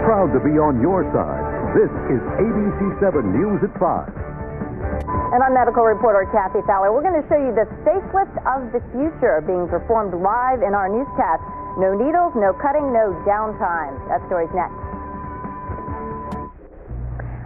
proud to be on your side. This is ABC7 News at 5. And I'm medical reporter Kathy Fowler. We're going to show you the facelift of the future being performed live in our newscast. No needles, no cutting, no downtime. That story's next.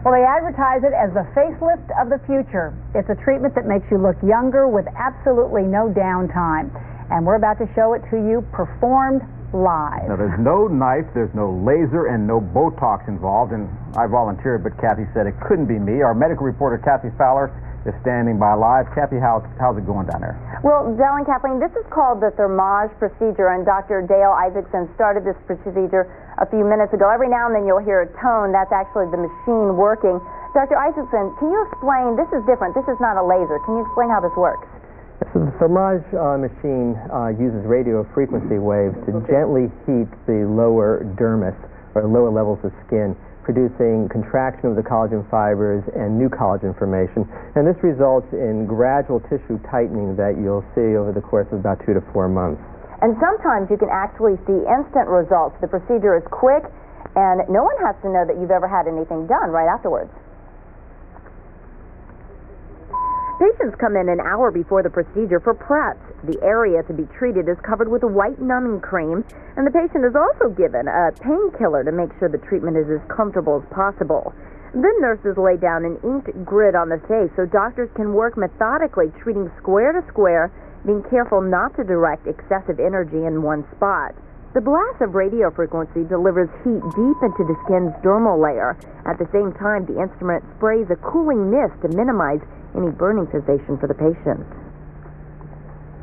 Well, they advertise it as the facelift of the future. It's a treatment that makes you look younger with absolutely no downtime. And we're about to show it to you performed live. Now, there's no knife, there's no laser, and no Botox involved. And I volunteered, but Kathy said it couldn't be me. Our medical reporter, Kathy Fowler, is standing by live. Kathy, how's it going down there? Well, Dell and Kathleen, this is called the Thermage procedure, and Dr. Dale Isaacson started this procedure a few minutes ago. Every now and then you'll hear a tone. That's actually the machine working. Dr. Isaacson, can you explain? This is different. This is not a laser. Can you explain how this works? So the Thermage machine uses radio frequency waves to gently heat the lower dermis, or lower levels of skin, producing contraction of the collagen fibers and new collagen formation. And this results in gradual tissue tightening that you'll see over the course of about 2 to 4 months. And sometimes you can actually see instant results. The procedure is quick, and no one has to know that you've ever had anything done right afterwards. Patients come in an hour before the procedure for preps. The area to be treated is covered with a white numbing cream, and the patient is also given a painkiller to make sure the treatment is as comfortable as possible. Then nurses lay down an inked grid on the face so doctors can work methodically, treating square to square, being careful not to direct excessive energy in one spot. The blast of radio frequency delivers heat deep into the skin's dermal layer. At the same time, the instrument sprays a cooling mist to minimize any burning sensation for the patient.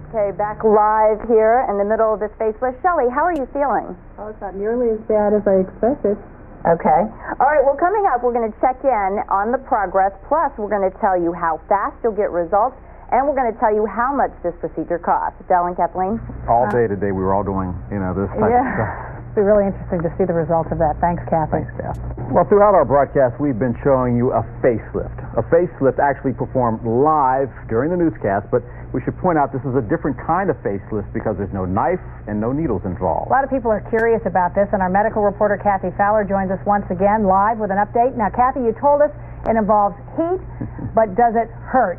Okay, back live here in the middle of this facelift. Shelley, how are you feeling? Oh, it's not nearly as bad as I expected. Okay. All right, well, coming up, we're going to check in on the progress, plus we're going to tell you how fast you'll get results, and we're going to tell you how much this procedure costs. Dell and Kathleen? All day today we were all doing, this type of stuff. It'll be really interesting to see the results of that. Thanks, Kathy. Thanks, Kath. Well, throughout our broadcast, we've been showing you a facelift. A facelift actually performed live during the newscast, but we should point out this is a different kind of facelift because there's no knife and no needles involved. A lot of people are curious about this, and our medical reporter, Kathy Fowler, joins us once again live with an update. Now, Kathy, you told us it involves heat, but does it hurt?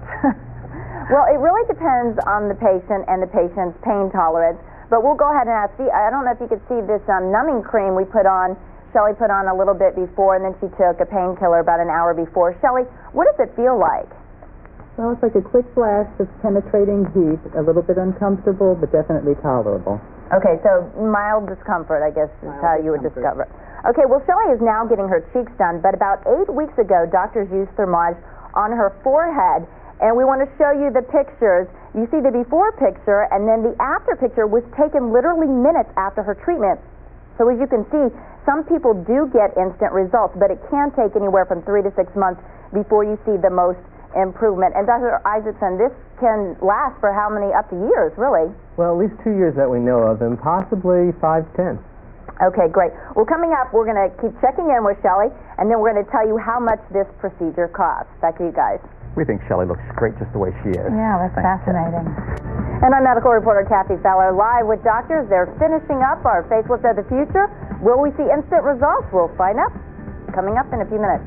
Well, it really depends on the patient and the patient's pain tolerance. But we'll go ahead and ask. I don't know if you could see this numbing cream we put on. Shelley put on a little bit before, and then she took a painkiller about an hour before. Shelley, what does it feel like? Well, it's like a quick blast of penetrating heat, a little bit uncomfortable, but definitely tolerable. Okay, so mild discomfort, I guess, is how you would discover it. Okay, well, Shelley is now getting her cheeks done, but about 8 weeks ago, doctors used Thermage on her forehead, and we want to show you the pictures. You see the before picture, and then the after picture was taken literally minutes after her treatment. So as you can see, some people do get instant results, but it can take anywhere from 3 to 6 months before you see the most improvement. And Dr. Isaacson, this can last for how many? Up to years, really? Well, at least 2 years that we know of, and possibly 5 to 10. Okay, great. Well, coming up, we're going to keep checking in with Shelley, and then we're going to tell you how much this procedure costs. Back to you guys. We think Shelley looks great just the way she is. Yeah, that's fascinating. And I'm medical reporter Kathy Fowler, live with doctors. They're finishing up our facelift of the future. Will we see instant results? We'll find out. Coming up in a few minutes.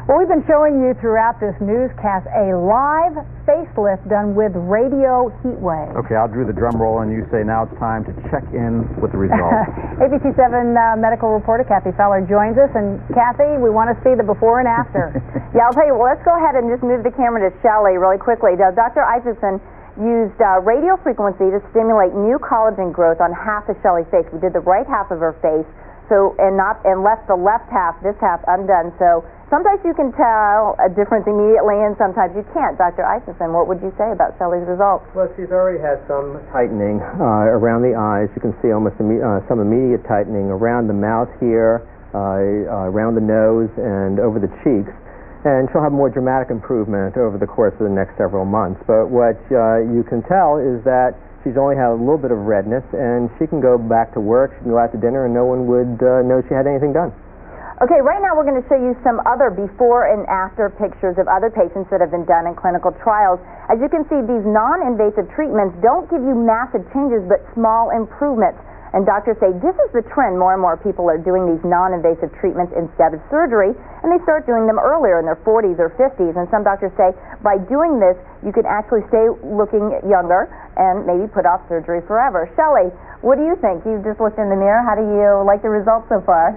Well, we've been showing you throughout this newscast a live facelift done with radio heat waves. Okay, I'll do the drum roll, and you say now it's time to check in with the results. ABC7 medical reporter Kathy Fowler joins us, and Kathy, we want to see the before and after. Yeah, I'll tell you. Well, let's go ahead and just move the camera to Shelley really quickly. Now, Dr. Isaacson used radio frequency to stimulate new collagen growth on half of Shelley's face. We did the right half of her face, and left the left half, this half, undone. So sometimes you can tell a difference immediately, and sometimes you can't. Dr. Isaacson, what would you say about Shelley's results? Well, she's already had some tightening around the eyes. You can see almost some immediate tightening around the mouth here, around the nose, and over the cheeks. And she'll have more dramatic improvement over the course of the next several months. But what you can tell is that she's only had a little bit of redness, and she can go back to work, she can go out to dinner, and no one would know she had anything done. Okay, right now we're going to show you some other before and after pictures of other patients that have been done in clinical trials. As you can see, these non-invasive treatments don't give you massive changes, but small improvements. And doctors say this is the trend. More and more people are doing these non-invasive treatments instead of surgery, and they start doing them earlier in their 40s or 50s. And some doctors say by doing this, you can actually stay looking younger and maybe put off surgery forever. Shelley, what do you think? You just looked in the mirror. How do you like the results so far?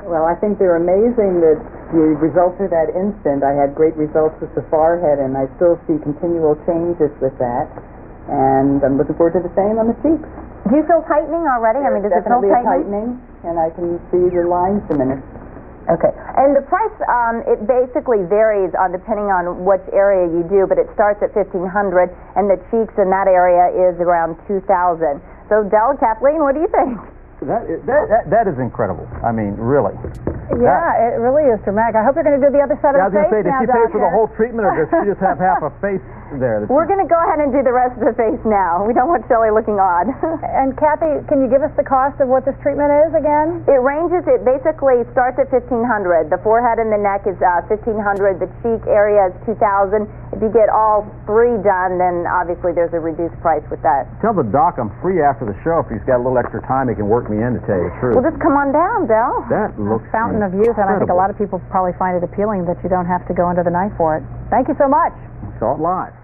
Well, I think they're amazing that the results are that instant. I had great results with the forehead, and I still see continual changes with that. And I'm looking forward to the same on the cheeks. Do you feel tightening already? I mean, does it feel Definitely a tightening? and I can see the lines diminished. Okay. And the price, it basically varies depending on which area you do, but it starts at $1,500, and the cheeks in that area is around $2,000. So, Del, Kathleen, what do you think? That is incredible. I mean, really. Yeah, it really is dramatic. I hope you're going to do the other side of the face I was going to say, now, does she pay for the Doctor. whole treatment, or does she just have half a face there? We're going to go ahead and do the rest of the face now. We don't want Shelley looking odd. And Kathy, can you give us the cost of what this treatment is again? It ranges. It basically starts at $1,500. The forehead and the neck is $1,500. The cheek area is $2,000. If you get all three done, then obviously there's a reduced price with that. Tell the doc I'm free after the show. If he's got a little extra time, he can work me in, to tell you the truth. Well, just come on down, Del. That looks Fountain of youth, and I think a lot of people probably find it appealing that you don't have to go under the knife for it. Thank you so much. Saw it live.